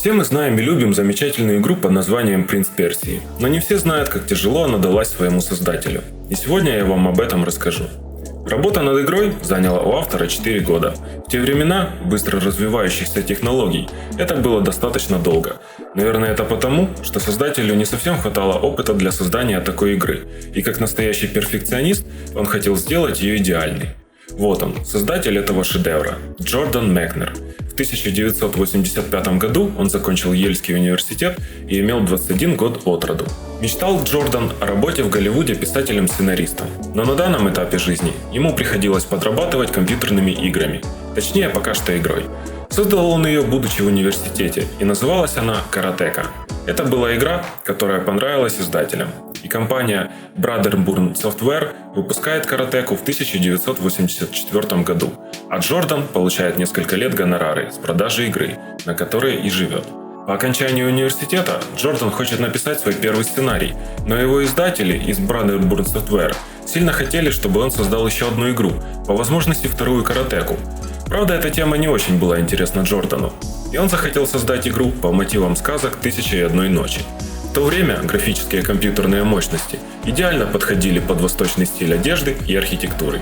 Все мы знаем и любим замечательную игру под названием «Принц Персии», но не все знают, как тяжело она далась своему создателю. И сегодня я вам об этом расскажу. Работа над игрой заняла у автора 4 года. В те времена быстро развивающихся технологий это было достаточно долго. Наверное, это потому, что создателю не совсем хватало опыта для создания такой игры, и как настоящий перфекционист он хотел сделать ее идеальной. Вот он, создатель этого шедевра, Джордан Мекнер. В 1985 году он закончил Ельский университет и имел 21 год от роду. Мечтал Джордан о работе в Голливуде писателем-сценаристом, но на данном этапе жизни ему приходилось подрабатывать компьютерными играми, точнее пока что игрой. Создал он ее, будучи в университете, и называлась она «Каратека». Это была игра, которая понравилась издателям, и компания Brotherburn Software выпускает «Каратеку» в 1984 году, а Джордан получает несколько лет гонорары с продажи игры, на которой и живет. По окончании университета Джордан хочет написать свой первый сценарий, но его издатели из Brotherburn Software сильно хотели, чтобы он создал еще одну игру, по возможности вторую «Каратеку». Правда, эта тема не очень была интересна Джордану, и он захотел создать игру по мотивам сказок «Тысяча и одной ночи». В то время графические компьютерные мощности идеально подходили под восточный стиль одежды и архитектуры.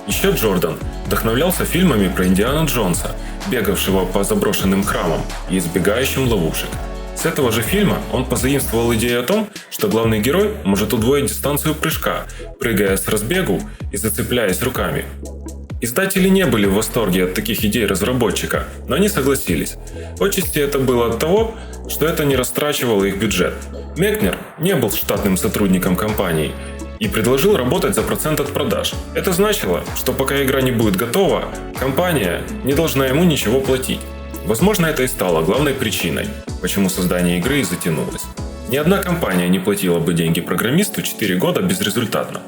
Еще Джордан вдохновлялся фильмами про Индиану Джонса, бегавшего по заброшенным храмам и избегающим ловушек. С этого же фильма он позаимствовал идею о том, что главный герой может удвоить дистанцию прыжка, прыгая с разбегу и зацепляясь руками. Издатели не были в восторге от таких идей разработчика, но они согласились. Отчасти это было от того, что это не растрачивало их бюджет. Мекнер не был штатным сотрудником компании и предложил работать за процент от продаж. Это значило, что пока игра не будет готова, компания не должна ему ничего платить. Возможно, это и стало главной причиной, почему создание игры и затянулось. Ни одна компания не платила бы деньги программисту 4 года безрезультатно.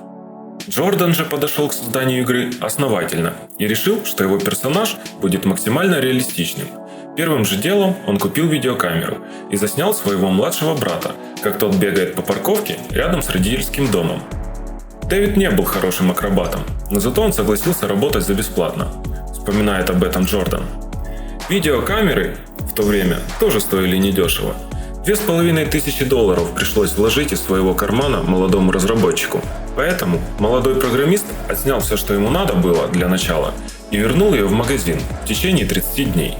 Джордан же подошел к созданию игры основательно и решил, что его персонаж будет максимально реалистичным. Первым же делом он купил видеокамеру и заснял своего младшего брата, как тот бегает по парковке рядом с родительским домом. Дэвид не был хорошим акробатом, но зато он согласился работать за бесплатно, вспоминает об этом Джордан. Видеокамеры в то время тоже стоили недешево. $2500 пришлось вложить из своего кармана молодому разработчику. Поэтому молодой программист отснял все, что ему надо было для начала, и вернул ее в магазин в течение 30 дней.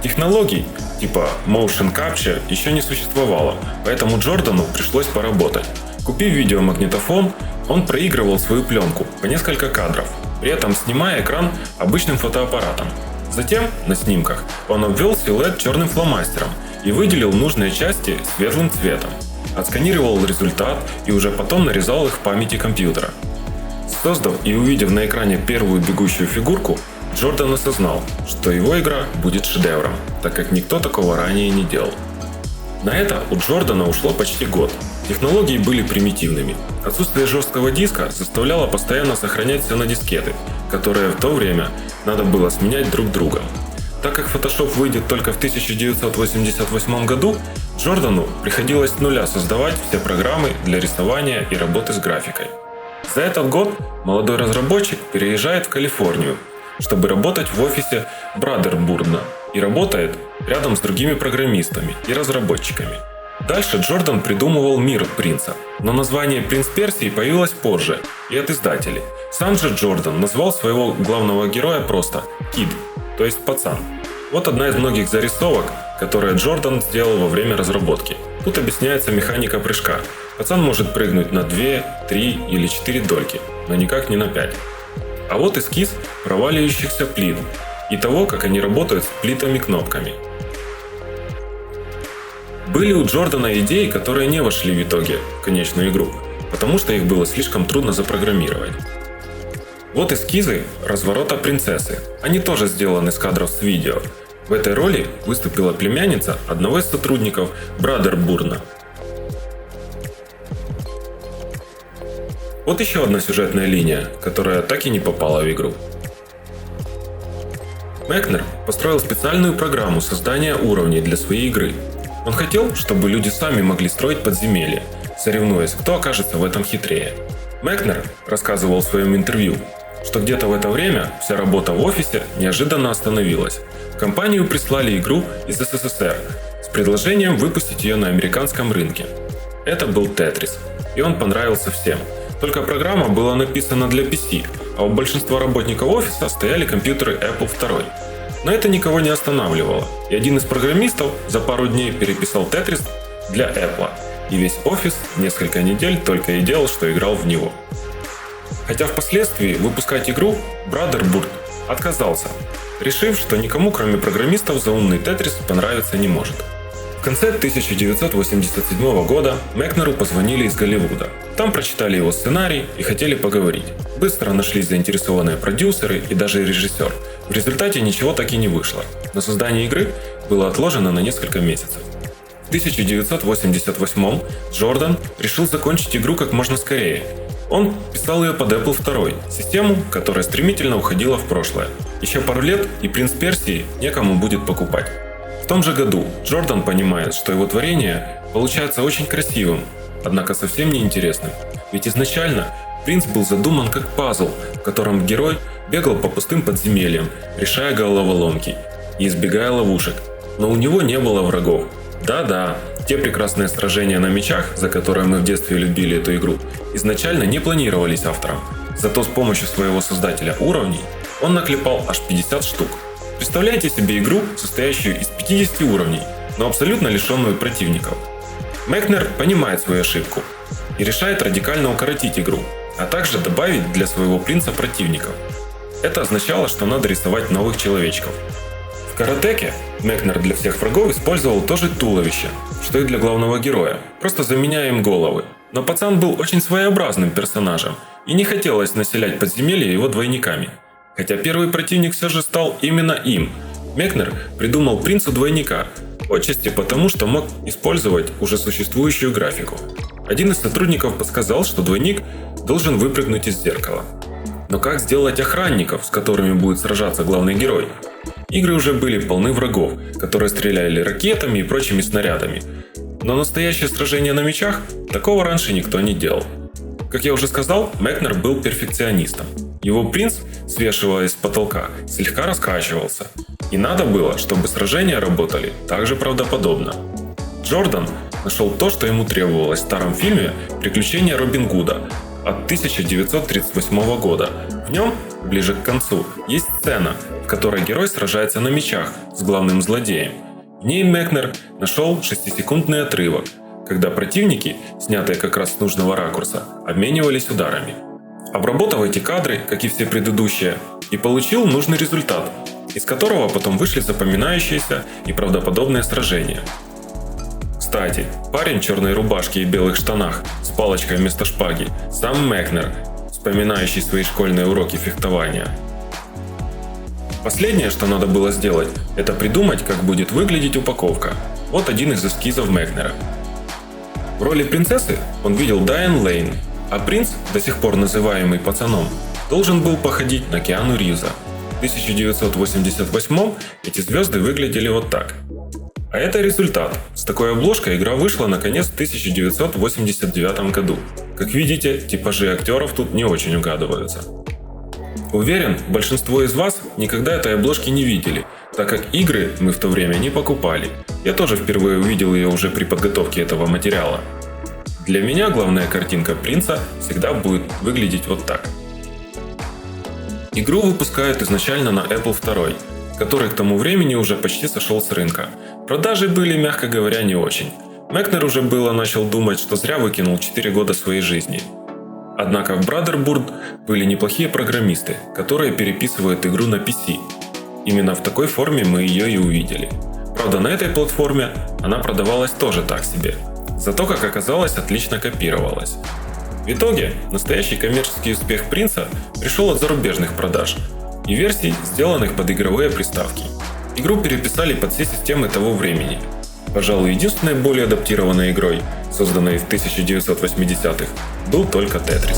Технологий типа Motion Capture еще не существовало, поэтому Джордану пришлось поработать. Купив видеомагнитофон, он проигрывал свою пленку по несколько кадров, при этом снимая экран обычным фотоаппаратом. Затем на снимках он обвел силуэт черным фломастером и выделил нужные части светлым цветом. Отсканировал результат и уже потом нарезал их в памяти компьютера. Создав и увидев на экране первую бегущую фигурку, Джордан осознал, что его игра будет шедевром, так как никто такого ранее не делал. На это у Джордана ушло почти год. Технологии были примитивными. Отсутствие жесткого диска заставляло постоянно сохранять все на дискеты, которые в то время надо было сменять друг другом. Так как Photoshop выйдет только в 1988 году, Джордану приходилось с нуля создавать все программы для рисования и работы с графикой. За этот год молодой разработчик переезжает в Калифорнию, чтобы работать в офисе Brotherburn, и работает рядом с другими программистами и разработчиками. Дальше Джордан придумывал мир принца, но название «Принц Персии» появилось позже и от издателей. Сам же Джордан назвал своего главного героя просто «Кид», то есть «пацан». Вот одна из многих зарисовок, которые Джордан сделал во время разработки. Тут объясняется механика прыжка. Пацан может прыгнуть на 2, 3 или 4 дольки, но никак не на 5. А вот эскиз проваливающихся плит и того, как они работают с плитами-кнопками. Были у Джордана идеи, которые не вошли в итоге в конечную игру, потому что их было слишком трудно запрограммировать. Вот эскизы разворота принцессы. Они тоже сделаны с кадров с видео. В этой роли выступила племянница одного из сотрудников Brotherburn. Вот еще одна сюжетная линия, которая так и не попала в игру. Мекнер построил специальную программу создания уровней для своей игры. Он хотел, чтобы люди сами могли строить подземелья, соревнуясь, кто окажется в этом хитрее. Мекнер рассказывал в своем интервью, что где-то в это время вся работа в офисе неожиданно остановилась. В компанию прислали игру из СССР с с предложением выпустить ее на американском рынке. Это был Tetris, и он понравился всем. Только программа была написана для PC, а у большинства работников офиса стояли компьютеры Apple II. Но это никого не останавливало, и один из программистов за пару дней переписал Tetris для Apple, и весь офис несколько недель только и делал, что играл в него. Хотя впоследствии выпускать игру Brotherboard отказался, решив, что никому, кроме программистов, заумный Tetris понравиться не может. В конце 1987 года Мекнеру позвонили из Голливуда. Там прочитали его сценарий и хотели поговорить. Быстро нашлись заинтересованные продюсеры и даже режиссер. В результате ничего так и не вышло, но создание игры было отложено на несколько месяцев. В 1988 Джордан решил закончить игру как можно скорее. Он писал ее под Apple II, систему, которая стремительно уходила в прошлое. Еще пару лет, и «Принц Персии» некому будет покупать. В том же году Джордан понимает, что его творение получается очень красивым, однако совсем не интересным. Ведь изначально «Принц» был задуман как пазл, в котором герой бегал по пустым подземельям, решая головоломки и избегая ловушек. Но у него не было врагов. Да-да, те прекрасные сражения на мечах, за которые мы в детстве любили эту игру, изначально не планировались автором. Зато с помощью своего создателя уровней он наклепал аж 50 штук. Представляете себе игру, состоящую из 50 уровней, но абсолютно лишенную противников. Мекнер понимает свою ошибку и решает радикально укоротить игру, а также добавить для своего принца противников. Это означало, что надо рисовать новых человечков. В Каратеке Мекнер для всех врагов использовал то же туловище, что и для главного героя, просто заменяя им головы. Но пацан был очень своеобразным персонажем, и не хотелось населять подземелья его двойниками. Хотя первый противник все же стал именно им. Мекнер придумал принцу двойника, отчасти потому, что мог использовать уже существующую графику. Один из сотрудников подсказал, что двойник должен выпрыгнуть из зеркала. Но как сделать охранников, с которыми будет сражаться главный герой? Игры уже были полны врагов, которые стреляли ракетами и прочими снарядами. Но настоящее сражение на мечах такого раньше никто не делал. Как я уже сказал, Мекнер был перфекционистом. Его принц, свешиваясь с потолка, слегка раскачивался. И надо было, чтобы сражения работали так же правдоподобно. Джордан нашел то, что ему требовалось в старом фильме «Приключения Робин Гуда» от 1938 года. В нем, ближе к концу, есть сцена, в которой герой сражается на мечах с главным злодеем. В ней Мекнер нашел 6-секундный отрывок, когда противники, снятые как раз с нужного ракурса, обменивались ударами. Обработав эти кадры, как и все предыдущие, и получил нужный результат, из которого потом вышли запоминающиеся и правдоподобные сражения. Кстати, парень в черной рубашке и белых штанах с палочкой вместо шпаги – сам Мекнер, вспоминающий свои школьные уроки фехтования. Последнее, что надо было сделать, это придумать, как будет выглядеть упаковка. Вот один из эскизов Мекнера. В роли принцессы он видел Дайан Лейн, а принц, до сих пор называемый пацаном, должен был походить на Киану Ривза. В 1988 эти звезды выглядели вот так. А это результат. С такой обложкой игра вышла наконец в 1989 году. Как видите, типажи актеров тут не очень угадываются. Уверен, большинство из вас никогда этой обложки не видели, так как игры мы в то время не покупали. Я тоже впервые увидел ее уже при подготовке этого материала. Для меня главная картинка принца всегда будет выглядеть вот так. Игру выпускают изначально на Apple II, который к тому времени уже почти сошел с рынка. Продажи были, мягко говоря, не очень. Мекнер уже было начал думать, что зря выкинул 4 года своей жизни. Однако в Brotherboard были неплохие программисты, которые переписывают игру на PC. Именно в такой форме мы ее и увидели. Правда, на этой платформе она продавалась тоже так себе. Зато, как оказалось, отлично копировалась. В итоге, настоящий коммерческий успех принца пришел от зарубежных продаж и версий, сделанных под игровые приставки. Игру переписали под все системы того времени. Пожалуй, единственной более адаптированной игрой, созданной в 1980-х, был только Tetris.